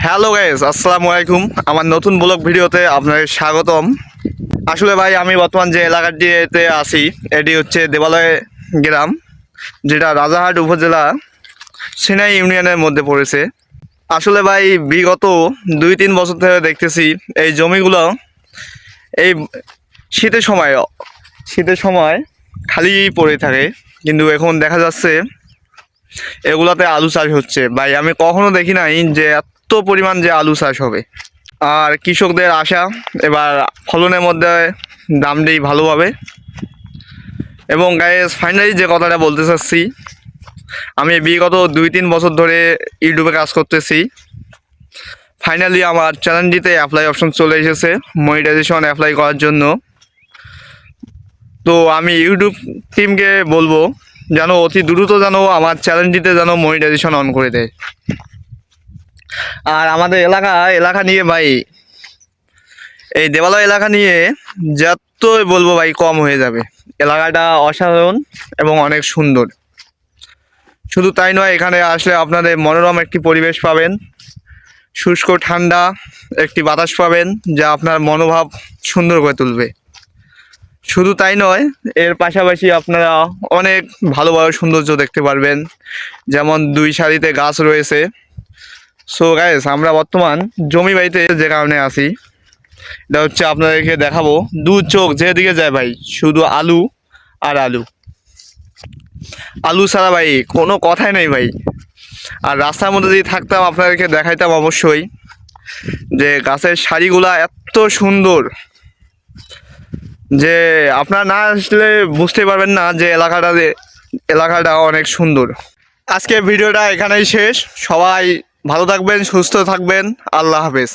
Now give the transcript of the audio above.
Hello guys, আসসালামু আলাইকুম। আমার নতুন ব্লগ ভিডিওতে আপনাদের স্বাগতম। আসলে ভাই আমি বর্তমান যে এলাকাটিতে আছি এটি হচ্ছে দেবালয় গ্রাম, যেটা রাজারহাট উপজেলা সিনাই ইউনিয়নের মধ্যে পড়েছে। আসলে ভাই বিগত 2-3 বছর ধরে দেখতেছি এই জমিগুলো এই শীতের সময় খালি পড়ে থাকে, কিন্তু এখন দেখা যাচ্ছে এগুলাতে আলু চাষ হচ্ছে। ভাই আমি কখনো দেখি নাই যে এত পরিমাণ যে আলু চাষ হবে। আর কৃষকদের আশা এবার ফলনের মধ্যে দাম দেই ভালোভাবে। এবং গাইস ফাইনালি যে কথাটা বলতে চাচ্ছি, আমি বিগত 2-3 বছর ধরে ইউটিউবে কাজ করতেছি। ফাইনালি আমার চ্যানেলটিতে অ্যাপ্লাই অপশন চলে এসেছে মনিটাইজেশন অ্যাপ্লাই করার জন্য। তো আমি ইউটিউব টিমকে বলবো যেন অতি দ্রুত যেন আমার চ্যানেলটিতে যেন মনিটাইজেশন অন করে দেয়। আর আমাদের এলাকা নিয়ে ভাই, এই দেবালয় এলাকা নিয়ে যতই বলবো ভাই কম হয়ে যাবে। এলাকাটা অসাধারণ এবং অনেক সুন্দর। শুধু তাই নয়, এখানে আসলে আপনাদের মনোরম একটি পরিবেশ পাবেন, শুষ্ক ঠান্ডা একটি বাতাস পাবেন যা আপনার মনোভাব সুন্দর করে তুলবে। শুধু তাই নয়, এর পাশাপাশি আপনারা অনেক ভালো ভালো সৌন্দর্য দেখতে পারবেন, যেমন 2 সারিতে গাছ রয়েছে। সো গাইস, আমরা বর্তমান জমি বাড়িতে যে কারণে আছি, এটা হচ্ছে আপনাদেরকে দেখাবো। 2 চোখ যেদিকে যায় ভাই শুধু আলু আর আলু, আলু ছাড়া ভাই কোনো কথাই নেই ভাই। আর রাস্তার মধ্যে যদি থাকতাম আপনাদেরকে দেখাইতাম অবশ্যই যে গাছের সারিগুলা এত সুন্দর যে আপনারা না আসলে বুঝতে পারবেন না যে এলাকাটা অনেক সুন্দর। আজকে ভিডিওটা এখানেই শেষ। সবাই ভালো থাকবেন, সুস্থ থাকবেন। আল্লাহ হাফেজ।